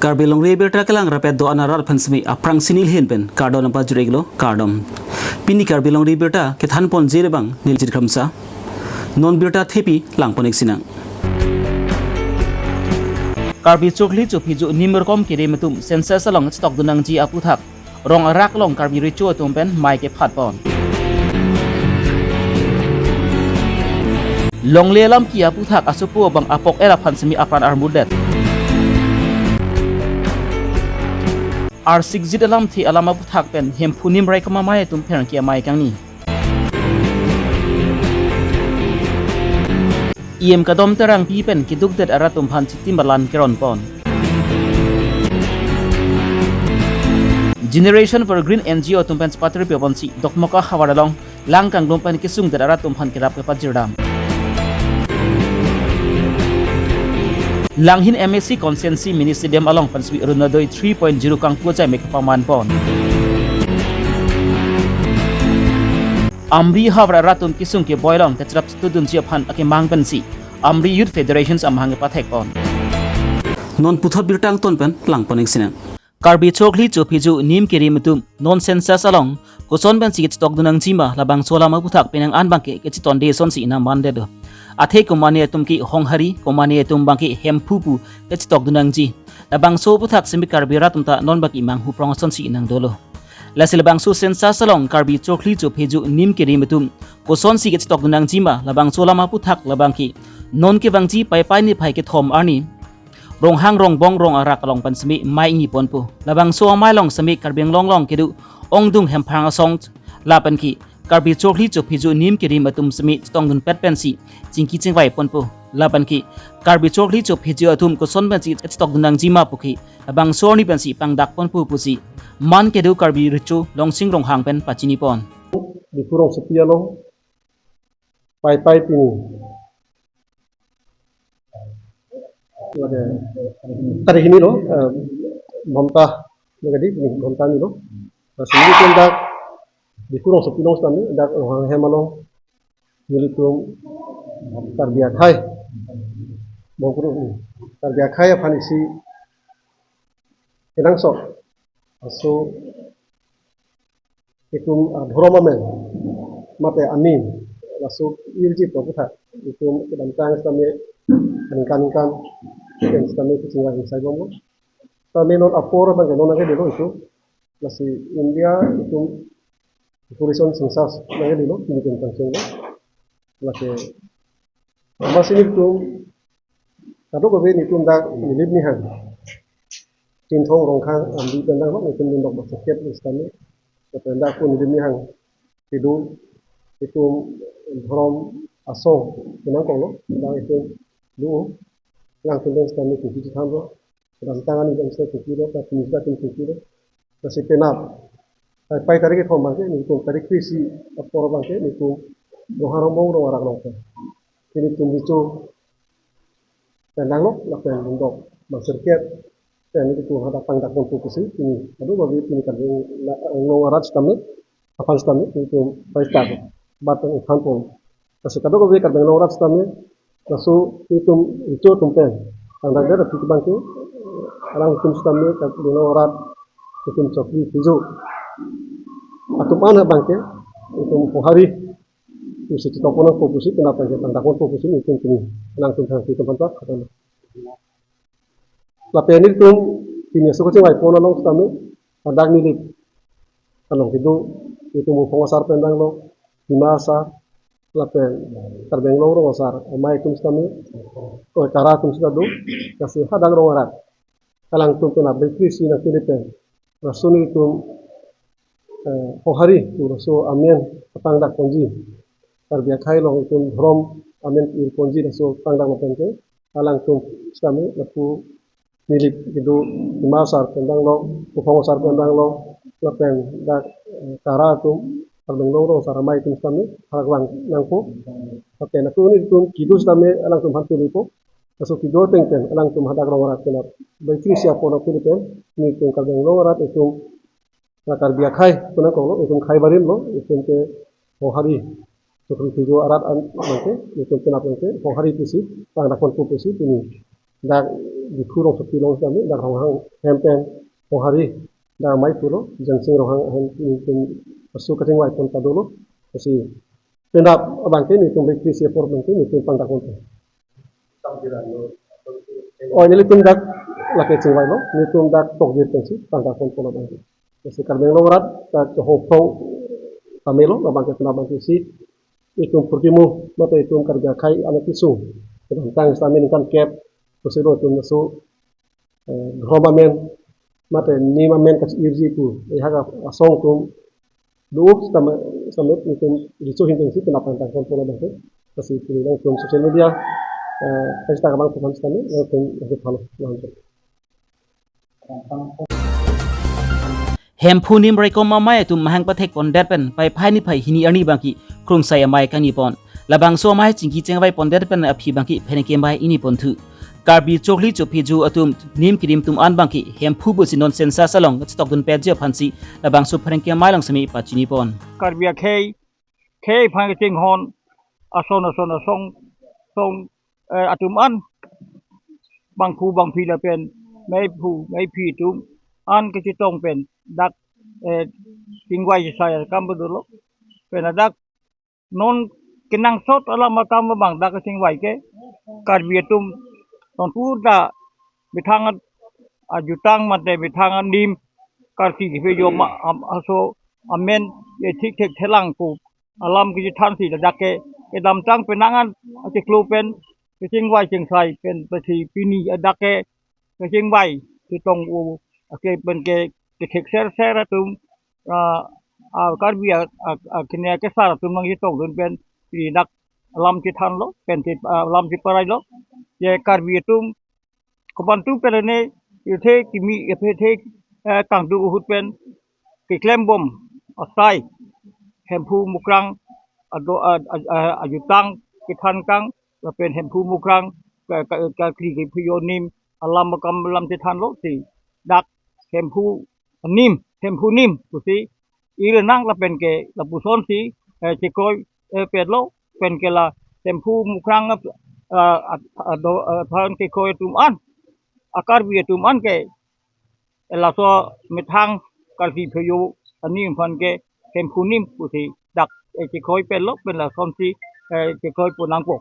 Karbi Longri Abirta kelang rapet do anarar pansmi aprang sinil hin pen kardon apa jureglo kardom pini Karbi Longri Abirta kethan pon jirebang nil jirkhamsa non birta thepi lang ponik sinang Karbi chokli chopi ju nimerkom kire metum senses along stok dunang ji aputhak rong arak long Karbi richu tumpen mai ke phat pon long lelam ki aputhak asupu bang apok era pansmi apran armudet R6 alam thi alama puthak pen hem phunim rai kama mai tum pher ki mai kangni iem kadom terang pi pen ki duk det aratum phan chitim balan keron pon Generation for Green NGO tum pen patri pe pon si dokmoka hawaralong langkang dom pen kisung det aratum phan kirap ke pajirdam Langhin MSC Consensi Ministerium along panswi runadoi 3.0 kang pucai mek paman pon Amri havra ratum kisung ke boilong tetrap student jiaphan ake mang pensi Amri Youth Federations amhang pathek pon non puthap birtang ton pen lang poning sinang Karbi chokli chopiju nim keri mutum non census along koson ben si stok dunang jima labang solama puthak penang an bangke ke chiton de son si na mande do athe komani tumki honghari komani tum bangki hempupu ke chitok dunang ji labang so puthak simi Karbi ratumta non baki mang hu prong son si nang dolo lasil bang so census along Karbi chokli chopiju nim keri mutum koson si ke chitok dunang jima labang solama puthak labangki non ke bangji pai pai ni phai ke thom arni rong hang rong bong rong arak long pan semi mai ni ponpu labang so mai long semi Karbeng long long kedu ongdung hemphang song lapan ki Karbi chokli chopiju nim kiri matum semi stong dun pet pensi chingki chingwai ponpu lapan ki Karbi chokli chopiju atum ko son pensi stok dunang jima pukhi labang so ni pensi pangdak ponpu pusi man kedu Karbi richu long sing rong hang pen pachini pon di kurang setia long pai pai pini tarik ini loh, bantah negadi ini bantah ini loh. Sendiri pun dak di kurang sepuluh setami dak orang hemalong militum terbiak hai, mau kurang terbiak hai apa nih si kenang sok, so itu dhoromamen mate anin, lasu irji pokoknya itu bantang setami kan yang kami kecilkan saya ngomong kami non apor bang non lagi dulu itu masih India itu tulisan sensas lagi dulu ini tentang sini masih itu kalau kami itu ndak milih nih kan tintong rongkang ambil tentang apa itu ndak bersekiat kami tentang pun milih nih kan itu drom aso kenang kalau itu dulu yang penting kami kunci tambah dalam tangan yang saya kunci lo tapi juga kunci lo masih penat pai tarik itu bangke itu tarik krisi apor bangke itu doharong bau dong orang lokal ini tunjuk tendang lo lakukan untuk masyarakat dan itu ada pangdak pun fokusi ini aduh bagi ini kan ngawarat kami apa kami itu pai tarik batang kampung masih kadang bagi kan ngawarat kami lasu itu tumpen tanda ada di bangke orang tum stami kat dinorat itu chokli hiju atau mana bangke itu hari itu sekitar kono fokusi kenapa ya tanda kon fokusi itu langsung di tempat atau lapen itu ini sesuatu yang kono long stami ada milik kalau itu mau pengasar pendang lo di masa lapen Karbeng Longri Abirta amai tum kami kara tum sudah do kasih hadang rongarat kalang tum pena bekrisi na Filipin rasuni tum hari tu rasu amen patangdak ponji terbiak hai long tum drom amen ir ponji rasu patangdak napente kalang tum kami lapu milik itu dimasar pendang lo pengasar pendang lo lapen dak kara tum Karbeng Longri Abirta ramai tum kami harang nangko oke nah ini tum kidus kami alang tum hantu lipo masuk kido tengken alang tum hadak rongarat kenap baikri siapa nak Filipin ini tum Karbeng Longri Abirta itu terbiak hai puna kalau itu khai barim lo itu ke hari seperti video arat nanti itu kenapa nanti hari itu sih pangdak pun pusi ini dak di kurung sepi long kami dak hong hempen hong hari dak mai pulo jangsing rohang hem tum pasu kating wai pon padolo kasi pendap abangke ni tum bekri sia por bangke ni tum pangdak konten oh ini tum dak laki cing wai lo ni tum dak tok dir pensi pangdak kon pola bangke kasi karbeng longrat dak ho pro kamelo abangke tena bangke si itu pertimu mata itu kerja kai anak isu tentang stamin kan cap Kusiro itu masuk gromamen mate ni mamen kas irji tu haga asong tu dua sama itu riso intensi kenapa tentang kontrol banget kasi pilih tu sosial media kita kamang tuhan stamin itu itu hal lanjut hempu nim rekom mamai tu mahang pathek pondet pen pai phai ni phai hini ani bangki krung sai amai kani pon labang so mai chingki chengbai pondet pen aphi bangki phene kembai ini ponthu Karbi chokli chopiju atum nim kirim tum an bangki hempu bu sinon sensa salong stock dun pejja phansi labang so phane kemai lang sami pachini pon Karbi khei phang ting hon ason song atum an bangku bang phi la pen mai phi tum an ke chi tong pen dak tingwai sai kam bu lo pen dak non kinang sot ala makam bang dak tingwai ke Karbi tum ton pu da bithang ajutang mate bithang nim karki ke yo ma aso amen ye thik thek thelang ku alam ki than si da ke dam chang penangan ati klu pen ke tingwai ching sai pen pasi pini adake ke tingwai ki tong u ke pen ke thek ser tum Karbi kene ke sar tum nang tong dun pen ri dak alam ki than lo pen ti alam ki parai lo ye Karbi tum kubantu pelene yuthe kimi yuthe kang du hut pen ki klem bom asai hempu mukrang ado ajutang ki than kang la pen hempu mukrang ka kri ki pyonim alam makam lam ti than lo si dak hempu nim tu si ire nang la pen ke la puson si ti koy pet lo pen ke la hempu mukrang ado than ki koy tum an akar bi tum an ke la so mithang kalfi phayo ani phan ke hempunim pusi dak ki khoi pen lo pen la som si ki khoi punang po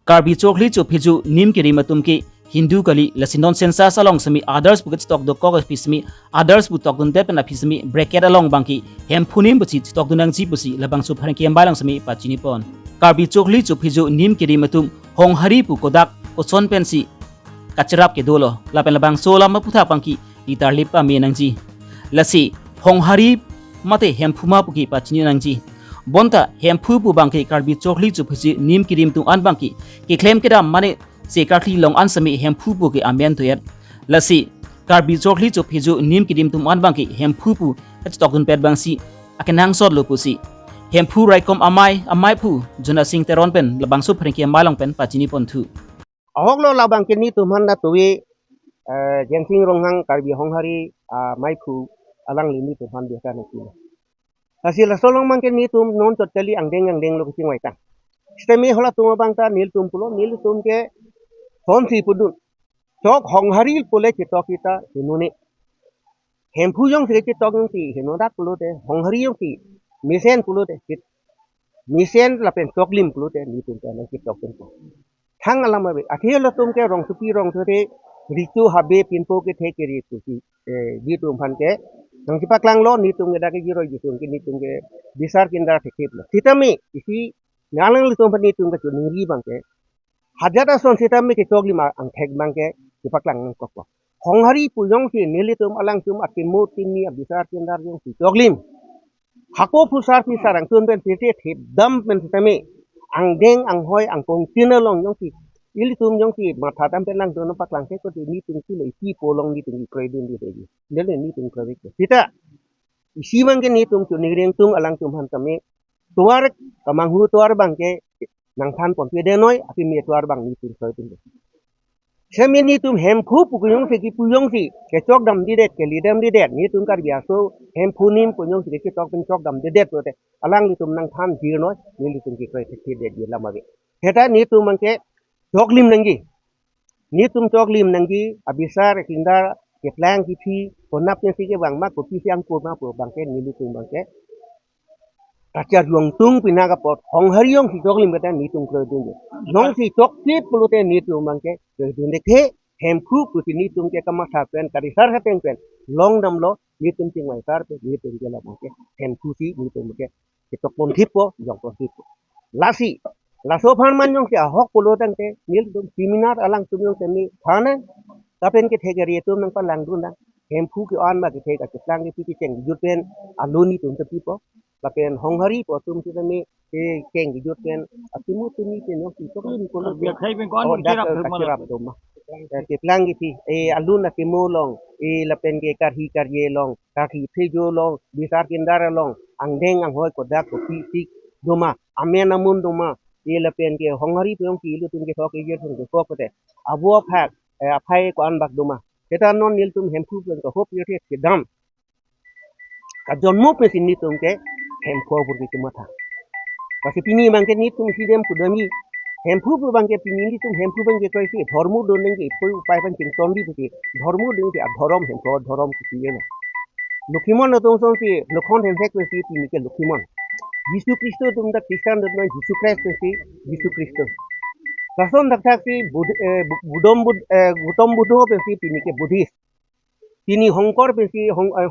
Karbi chokli chopiju nim kirim atum ki Hindu kali lasinon sensa salong sami others bu stock do kok pismi others bu tok dun de pen pismi bracket along bangki hempunim bu stock dunang ji busi labang su phan ke ambalang sami pachini pon Karbi chokli chopiju nim kirim atum hong hari pu kodak ochon pensi kacharap ke dolo lapen labang sola maputha pangki litar lipa me nangji lasi hong hari mate hempuma puki pachini nangji bonta hempu pu bangki Karbi chokli chuphi nim kirim tu an bangki ki claim ke dam mane se karthli long an sami hempu pu ke amen to yet lasi Karbi chokli chuphi nim kirim tu an bangki hempu pu stokun pet bangsi akenang sot lopusi hempu raikom amai pu juna sing teron pen labang su phrenki malong pen pachini ponthu ahok lo labang kini tuman na tuwi jensing ronghang Karbi honghari mai pu alang lini tuman biasa nasi hasil solong mang kini tum non totally angdeng lo kucing waita stemi hola tum bangta nil tum ke son si pudun chok honghari pule chitok kita hinune hempu yong si chitok yong si hinodak pulo te honghari yong si misen pulo te misen lapen choklim pulo te ni tum te chitok tum thang alam abe akhir tum ke rong supi rong thore ritu habe pinpo ke the ke ritu si di tum phan ke nang sipak lang lo ni tum ke da ke giro ji tum ke ni tum ke bisar kindar thekit lo sitami isi nalang li tum phan ni tum ke nuri bang ke hajata son sitami ke chogli ma ang thek bang ke sipak lang nang kok honghari pujong si nili tum alang tum akimu tini bisar kindar jong si choglim hako pusar pi sarang tum ben pite thip dam ben sitami ang deng ang hoi ang kong tinalong yong si ili tum yong si matha tam pen lang dono pak lang ke ko ni tum si le si polong ni tum kre din di de le ni tum kre ke kita isi bang ke ni tum tu ni reng tum alang tum han kami tuar kamang hu tuar bang ke nang than pon pe de noi api me tuar bang ni tum kre tum semi ni tum hem phu pu yong se ki pu yong si ke chok dam di det ke li dam di det ni tum kar bia so hem phu nim pu yong si ke chok pen chok dam di det to te alang ni tum nang than ji noi ni tum ki kre te de di lama be heta ni tum mang ke chok lim nang gi ni tum chok lim nang gi abisar kinda ke plang ki phi konap ne si ke bang ma ko pi siang ko ma ko bang ke ni lu tum bang ke kacar luang tung pinaga pot hong hariong si chok lim kata ni tum kro dung nong si chok ti pulute ni tum bang ke dung de ke hem khu ku si ni tum ke kama sa pen kari sar ha pen long dam lo ni tum ting mai sar pe ni tum ke la bang ke hem khu si ni tum ke tok pon thipo jong pon thipo lasi laso phan man jong si hok pulo tang te nil tum seminar alang tum jong te mi thana ta pen ke thegari tum nang pa lang dun na hem khu ki on ma ke thega ke lang ke pi cheng jut pen aloni tum te pipo la pen hong hari po tum si me ke cheng jut pen atimu tumi pen yo si tok ni ko lo việc thấy bên con da kirap ka kirap dum ma ke lang ki pi alun na ke mo long la pen ke kar hi kar ye long ka ki phe jo long bisar kindara long ang deng ang hoy ko da ko pi pi duma amena mun duma la pen ke hong hari pe ki lu tum ke thok ye thung ko ko te abo phak aphai ko an bak duma eta non nil tum hem khu pen ko hop ye ke dam ka jonmo pe sin ni tum ke hem ko bur ki mata kasi pini bang ke ni tum si dem ku dami hem pu bang ke pini ni tum hem pu bang ke ko si dharmu don nang ke pu pai ban chin ton di ti dharmu ding ti adharam hem ko dharam ki ye no lukhimon no tum son si lokhon hem se ko si pini ke lukhimon jisu kristo tum da kristan do na jisu christ si jisu kristo kason dak tak si gutom budho pe si pini ke buddhist তিনি হংকৰ বেছি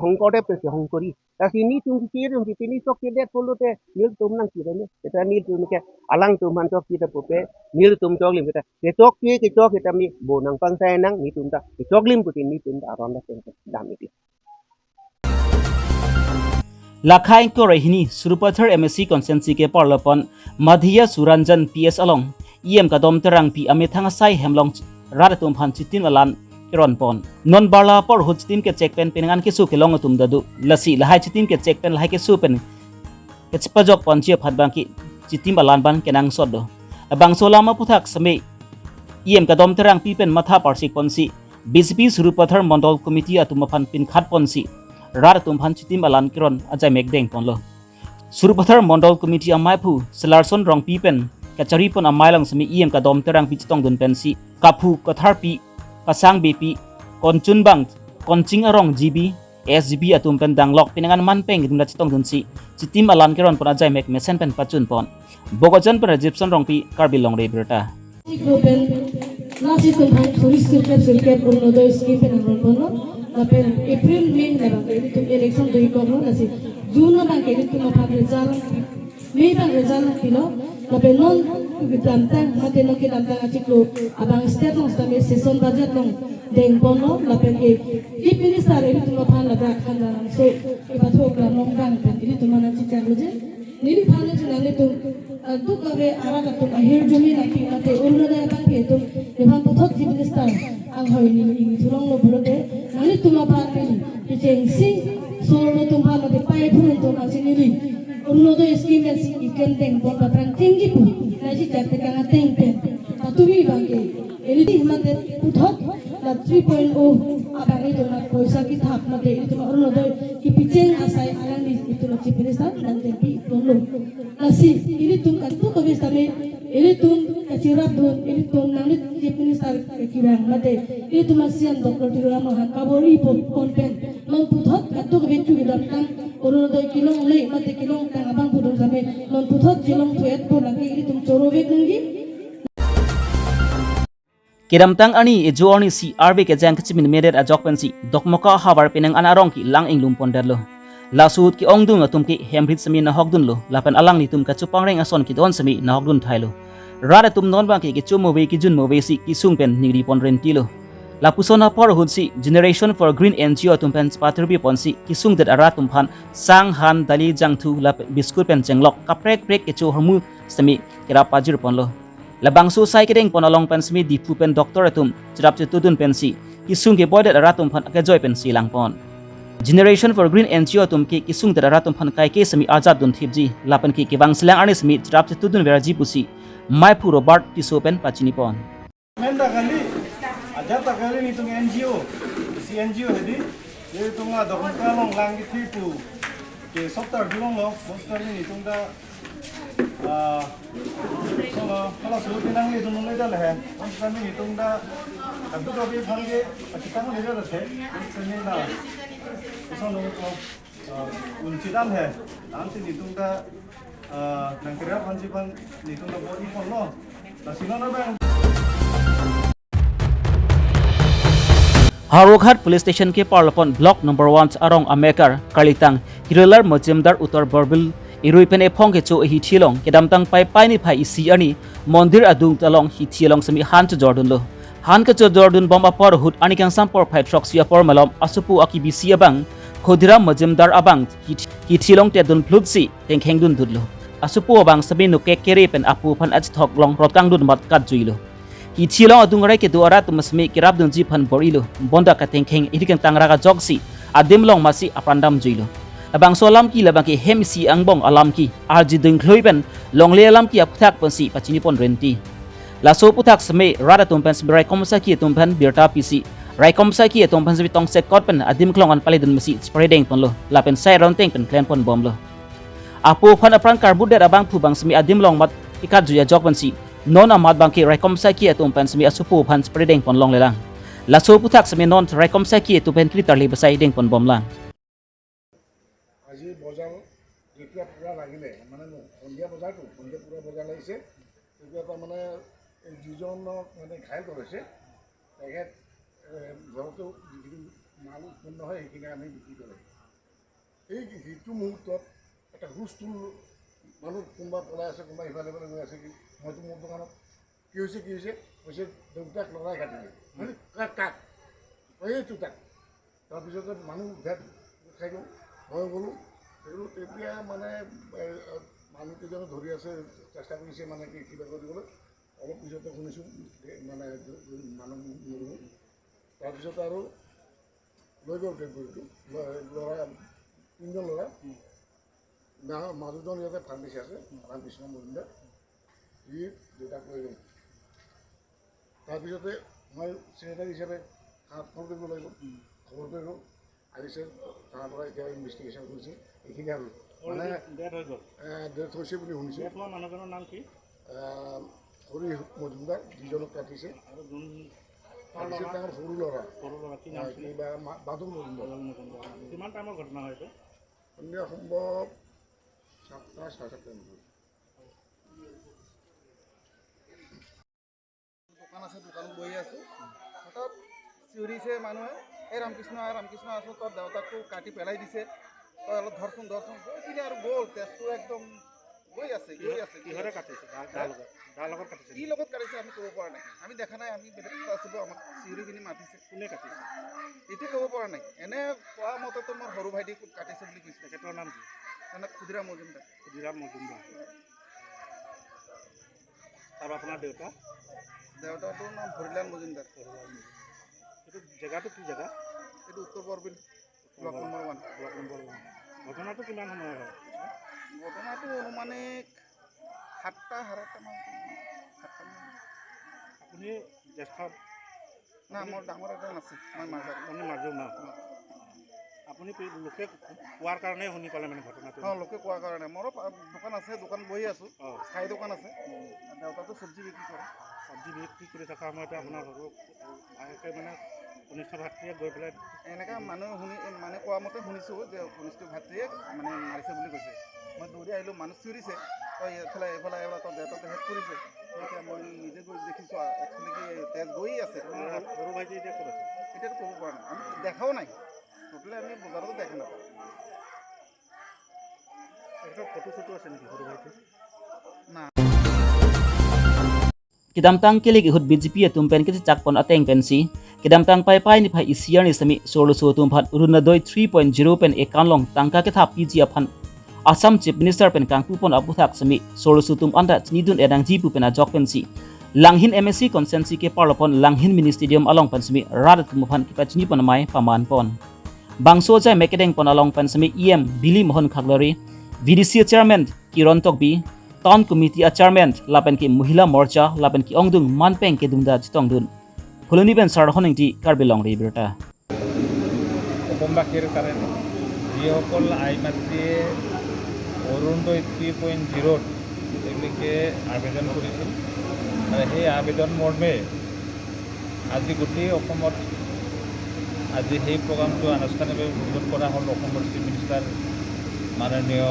হংকৰে বেছি হংকৰি তাছি নি তুমি কি rum তিনি চক কি det polote nil tum nang ki ne eta nil tum ke alang tum man chok ki ta pope nil tum chok lim ta ke chok ki ta mi bo nang pang sai nang ni tum ta ke chok lim ku ti ni tum ta ron da pen dam ni Lakhai ko rehini Surupathar MSc Consensi ke Parlapon Madhya Suranjan PS along EM kadom terang pi amethanga sai hemlong radatum phan chitin alan ron pon non barla por hut tim ke check pen penangan ke su ke long tum dadu lasi lahai chitim ke check pen lahai ke su pen ke chpajok pon che phat bang ki chitim alan ban kenang sod do abang solama puthak same em kadom terang pi pen matha parsik ponsi BJP Surupathar Mondol Committee atuma phan pin khat ponsi rar tum phan chitim alan kiron ajai mekdeng ponlo Surupathar Mondol Committee amai phu selarson rong pi pen kachari pon amai lang same em kadom terang pi chitong dun pen si kaphu kathar pi pasang BP konchun bang konching arong GB SGB atum pen danglok pinangan manpeng dum chitong dun si chitim alan keron pon ajai mek mesen pen pachun pon bogojan per Egyptian rongpi Karbi Longri Abirta April May na bang tum election do ko no nasi June na bang tum pa result May bang result pilo lape non gitantang mate no kitantang achiklo abang state no sta session budget no deng bono lape ke ipini sare tum phan la bak khana so ibatho ka long bang pen ini tum na chi chalu je nili phane chunale tum du kabe ara ka tum ahir jumi na ki mate unno da bang ke tum eban pothot ipini star ang hoy ni thurong lo bolote nali tum pa ni jengsi solo tum phan mate pai phun tum asinili unno do scheme as ikan teng bon patran tinggi pu naji jate kanga teng pen atumi bange eliti mate puthot la 3.0 abang itu na koisa ki thap mate itu unno do ki picheng asai alang ni itu na chipinista nan tempi tolo nasi ini tum kantu ko bestame ini tum kachirap don ini tum nang chipinista kirang mate ini tum asian doktor tirama han kabori pon pen non puthot kantu ko bechu gidatang urun do kilong le mate kilong tang abang pudong same non puthot jilong thuet po lagi ini tum chorobek nanggi Kiramtang ani ejoorni si RB ke jang chimin medet ajok pensi dokmoka habar penang anarong ki lang inglum ponderlo lasut ki ongdung atum ki hemrit sami na hokdun lo lapan alang ni tum ka chupang reng ason ki don sami na hokdun thailo rada tum non bang ki chumo we ki jun mo we si ki sung pen nigri pon rentilo lapusona por hutsi generation for green NGO tum pen paterbi ponsi ki sung det ara tum phan sang han dali jang thu lap biskut pen chenglok kaprek prek ke chu hormu sami kira pajir ponlo labang su sai kedeng pon along pen smi di pu pen doctor atum chirap che tudun pen si ki sung ke bodet ara tum phan ka joy pen si lang pon generation for green NGO tum ki sung det ara tum phan kai ke sami azad dun thipji lapan ki wang silang ani smi chirap che tudun vera ji pusi mai pu robert ti so pen pachini pon menda kali ajata kali ni tung NGO si NGO hedi ye tunga dokon kalong lang ki thipu ke software dilong lo monster ni tung da solo kalau suruh tinang ni tung le da le monster ni tung da Tapi kalau panggil kita kan lihat ada seni lah. Usaha untuk uncitan he. Nanti ditunggu nang kira panjipan ditunggu body pun lo. Nasi mana bang? Haroghat Police Station ke Parlapon Block Number 1 Arong Amekar Kalitang Hirolar Mojimdar Uttar Borbil Iruipen Epong ke Cho Hichilong Kedamtang Pai Pai ni Pai Isi Ani Mondir Adung Talong Hichilong Semi Han to Jordan Lo Han ke Cho Jordan Bomba Por Hut Anikang Sampor Pai Troxia Por Malom Asupu Akibisi Abang Khodira Mojimdar Abang Hichilong Tedun Plutsi Tengkeng Dun Dudlo Asupu Abang Sabi Nuke Kere Pen Apu Pan Ajthok Long Rotkang Dun Mat Kat Juilo Hichilong adung rai ke duara tu masmi kirab dun jipan borilo bonda ka tengkeng idikang tangraga jogsi adim long masi aprandam juilo abang solam ki labang ki hemsi angbong alam ki arji dung khloiben long le alam ki apthak pansi pachini pon renti laso puthak sme rada tumpen sbrai komsa ki tumpen birta pisi rai komsa ki tumpen sbi tong sek kot pen adim klong an palidun masi spreading pon lo lapen sai round teng pen clan pon bom lo apo phan apran karbudar abang thu bang smi adim long mat ikat juya jog pansi non amat bangki rekom saki atum pen semi asupu pan spreading pon long lelang la so puthak semi non rekom saki atum pen kritarli basai ding pon bom lang আজি বজাৰ যেতিয়া পুৰা লাগিলে মানে সন্ধিয়া বজাৰটো সন্ধিয়া পুৰা বজাৰ লাগিছে তেতিয়া তাৰমানে যিজনক মানে ঘাইল কৰিছে তেখেত ঘৰতো যিখিনি মাল উৎপন্ন হয় সেইখিনি আমি বিক্ৰী কৰে এই সেইটো মুহূৰ্তত এটা হুলস্থুল মানুহ কোনোবা পলাই আছে কোনোবা ইফালে ইফালে গৈ আছে কি মইতো মোৰ দোকানত কি হৈছে কৈছে দেউতাক লৰাই কাটিলে মানে কাক এইটো তাক তাৰপিছতে মানুহ ভেট খাই গ'ল মই গ'লোঁ তেতিয়া মানে মানুহকেইজনে ধৰি আছে চেষ্টা কৰিছে মানে কি কিবা কৰিবলৈ অলপ পিছতে শুনিছোঁ মানে মানুহ মৰিব তাৰপিছত আৰু লৈ গ'ল ডেডবডিটো ল'ৰা তিনিজন ল'ৰা মাজুজন ইয়াতে ফাৰ্মাচী আছে ৰামকৃষ্ণ মজুমদাৰ সি দেউতাক লৈ গ'ল তাৰপিছতে মই ছেক্ৰেটাৰী হিচাপে খবৰ কৰিব লাগিব খবৰ কৰি গ'ল আহিছে তাৰ পৰা এতিয়া ইনভেষ্টিগেশ্যন কৰিছে এইখিনি আৰু মানে ডেথ হৈছে বুলি শুনিছোঁ মানুহজনৰ নাম কি হৰি মজুমদাৰ যিজনক কাটিছে তেওঁৰ সৰু ল'ৰা কিবা বাদল মজুমদাৰ কিমান টাইমৰ ঘটনা হয়তো সন্ধিয়া সম্ভৱ 7টা 7:30 দোকান আছে দোকানত বহি আছোঁ হঠাৎ চিঞৰিছে মানুহে এই ৰামকৃষ্ণ আছোঁ তোৰ দেউতাকটো কাটি পেলাই দিছে তই অলপ ধৰচোন কিনে আৰু গ'ল তেজটো একদম গৈ আছে কিহৰে কাটিছে কি লগত কাটিছে আমি ক'ব পৰা নাই আমি দেখা নাই আমি বেলেগ আছিলোঁ আমাক চিঞৰি কিনি মাতিছে কোনে কাটিছে এইটো ক'ব পৰা নাই এনে কোৱা মতেতো মোৰ সৰু ভাইটি কাটিছে বুলি কৈছে তেখেতৰ নাম কি ক্ষুদিৰাম মজুমদাৰ আৰু আপোনাৰ দেউতাটোৰ নাম হৰিলাল মজুমদাৰ এইটো জেগাটো কি জেগা এইটো উত্তৰ বৰবিল ব্লক নম্বৰ 1 ঘটনাটো কিমান সময় হয় ঘটনাটো অনুমানিক 7টা 8টা মান আপুনি জ্যেষ্ঠ না মোৰ ডাঙৰ এটা আছে মই মাজু না আপুনি লোকে কোৱাৰ কাৰণে শুনি পালে মানে ঘটনাটো লোকে কোৱাৰ কাৰণে মোৰো দোকান আছে দোকান বহি আছোঁ স্থায়ী দোকান আছে দেউতাটো চব্জি বিক্ৰী কৰি থকা সময়তে আপোনাৰ মানে কনিষ্ঠ ভাতৃয়ে গৈ পেলাই এনেকৈ মানুহে মানে কোৱা মতে শুনিছোঁ যে কনিষ্ঠ ভাতৃয়ে মানে মাৰিছে বুলি কৈছে মই দৌৰি আহিলোঁ মানুহ চিঞৰিছে তই এইফালে তই দেউতাকে হেড কৰিছে এতিয়া মই নিজে গৈ দেখিছোঁ একচুৱেলি কি তেজ গৈ আছে সৰু ভাইটি এতিয়া ক'ত আছে এতিয়াতো ক'ব পৰা নাই আমি দেখাও নাই টোটেলি আমি বজাৰতো দেখা নাপাওঁ একটা ফটো ফটো আছে নেকি সৰু ভাইটি না Kidamtang kilig ihut BJP atumpen kiti chakpon ateng pensi kidamtang pai pai ni phai isiar ni sami solo so tumphat uruna doi 3.0 pen ekanlong tangka ke tha PG aphan Assam Chief Minister pen kangpu pon abuthak sami solo so tum anda nidun edang jipu pen ajok pensi langhin MSC consensi ke parlopon langhin mini stadium along pen sami radat kumuphan ki pachni pon mai paman pon bangso jai mekedeng pon along pen sami EM Billy Mohan Khaglari VDC chairman Kiron Tokbi Town Committee Chairman lapen ki Mahila Morcha lapen ki Ongdung Manpeng ke dungda chitong dun Phuluni ben sar honing ti Karbi Longri Abirta অসমবাসীৰ কাৰণে যিসকল আইমাতৃয়ে অৰুণোদয় 3.0 তেওঁলোকে আবেদন কৰিছিল আৰু সেই আবেদন মৰ্মে আজি গোটেই অসমত আজি সেই প্ৰগ্ৰামটো আনুষ্ঠানিকভাৱে উদ্বোধন কৰা হ'ল। অসমৰ চিফ মিনিষ্টাৰ মাননীয়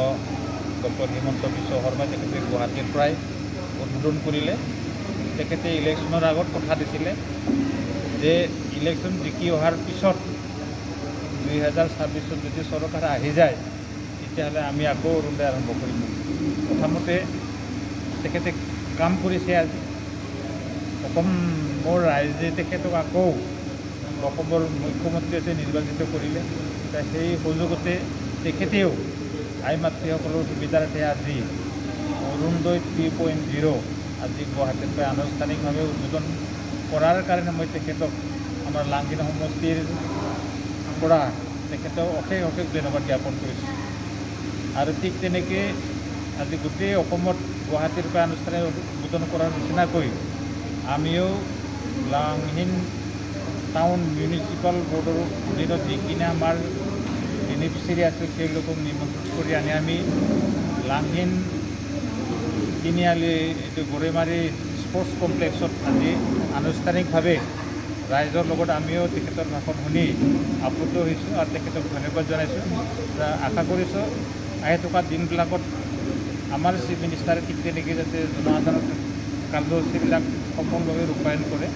ডক্টৰ হিমন্ত বিশ্ব শৰ্মাই তেখেতে গুৱাহাটীৰ পৰাই উদ্বোধন কৰিলে। তেখেতে ইলেকশ্যনৰ আগত কথা দিছিলে যে ইলেকশ্যন জিকি অহাৰ পিছত 2026 যদি চৰকাৰ আহি যায় তেতিয়াহ'লে আমি আকৌ অৰুণোদয় আৰম্ভ কৰিম। প্ৰথমতে তেখেতে কাম কৰিছে। আজি অসমৰ ৰাইজে তেখেতক আকৌ অসমৰ মুখ্যমন্ত্ৰী আছে নিৰ্বাচিত কৰিলে। সেই সুযোগতে তেখেতেও আই মাতৃসকলৰ সুবিধাৰ্থে আজি অৰুণোদয় 3.0 আজি গুৱাহাটীৰ পৰা আনুষ্ঠানিকভাৱে উদ্বোধন কৰাৰ কাৰণে মই তেখেতক আমাৰ লাংগিন সমষ্টিৰ পৰা তেখেতক অশেষ ধন্যবাদ জ্ঞাপন কৰিছোঁ। আৰু ঠিক তেনেকৈ আজি গোটেই অসমত গুৱাহাটীৰ পৰা আনুষ্ঠানিক উদ্বোধন কৰাৰ নিচিনাকৈ আমিও লাংহিন টাউন মিউনিচিপাল বৰ্ডৰ অধীনত যিখিনি আমাৰ বেনিফিচিয়াৰী আছে তেওঁলোকক নিমন্ত্ৰণ কৰি আনি আমি লাংহিন তিনিআলি এইটো গৰৈমাৰী স্পৰ্টছ কমপ্লেক্সত আজি আনুষ্ঠানিকভাৱে ৰাইজৰ লগত আমিও তেখেতৰ ভাষণ শুনি আপ্লুত হৈছোঁ আৰু তেখেতক ধন্যবাদ জনাইছোঁ। আশা কৰিছোঁ আহি থকা দিনবিলাকত আমাৰ চিফ মিনিষ্টাৰে ঠিক তেনেকৈ যাতে জনসাধাৰণৰ কাৰ্যসূচীবিলাক সফলভাৱে ৰূপায়ণ কৰে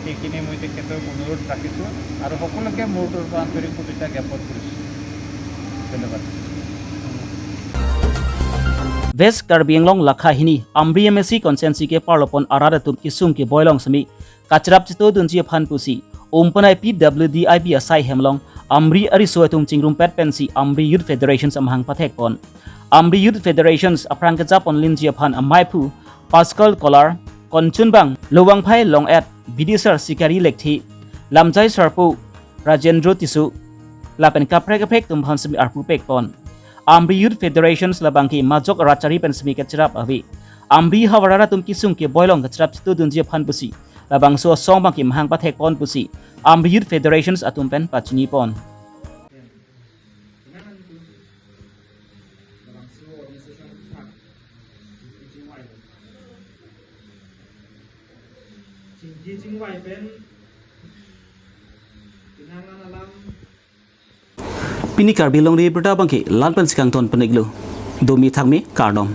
সেইখিনি মই তেখেতক অনুৰোধ ৰাখিছোঁ আৰু সকলোকে মোৰ তৰফৰ আন্তৰিক শুভেচ্ছা জ্ঞাপন কৰিছোঁ। ধন্যবাদ। वेस्ट कार्बी आंगलोंग लाखाहिनी अमरी एमएससी कॉन्सेंसी के पार्लोपन आरादा तुम किसुम के बॉयलोंग समी काचराप चितो दुंजी फान पुसी ओमपनाई PWDIB असाई हेमलोंग अमरी अरिसो तुम चिंगरुम पेट पेंसी अमरी यूथ फेडरेशन समहांग पथेक पन अमरी यूथ फेडरेशन अफ्रांग जापन लिंजी फान अमाइफु पास्कल कोलार कॉन्चुनबांग लोवांगफाई लोंग एट बिदिसर सिकारी लेखथि लामजाई सरपु राजेंद्र तिसु लापेन काप्रेक फेक तुम भांसमी आरपु पेक पन Amri Youth Federations labangki majok rachari pensmi kacrap avi Amri hawarara tum kisung ke boilong kacrap situ dunji phan pusi labang so song bangki mahang pathek pon pusi Amri Youth Federations atum pen pachini pon Pini Karbi Longri Abirta bangki lalpan sikang ton peniglu domi thangmi kardom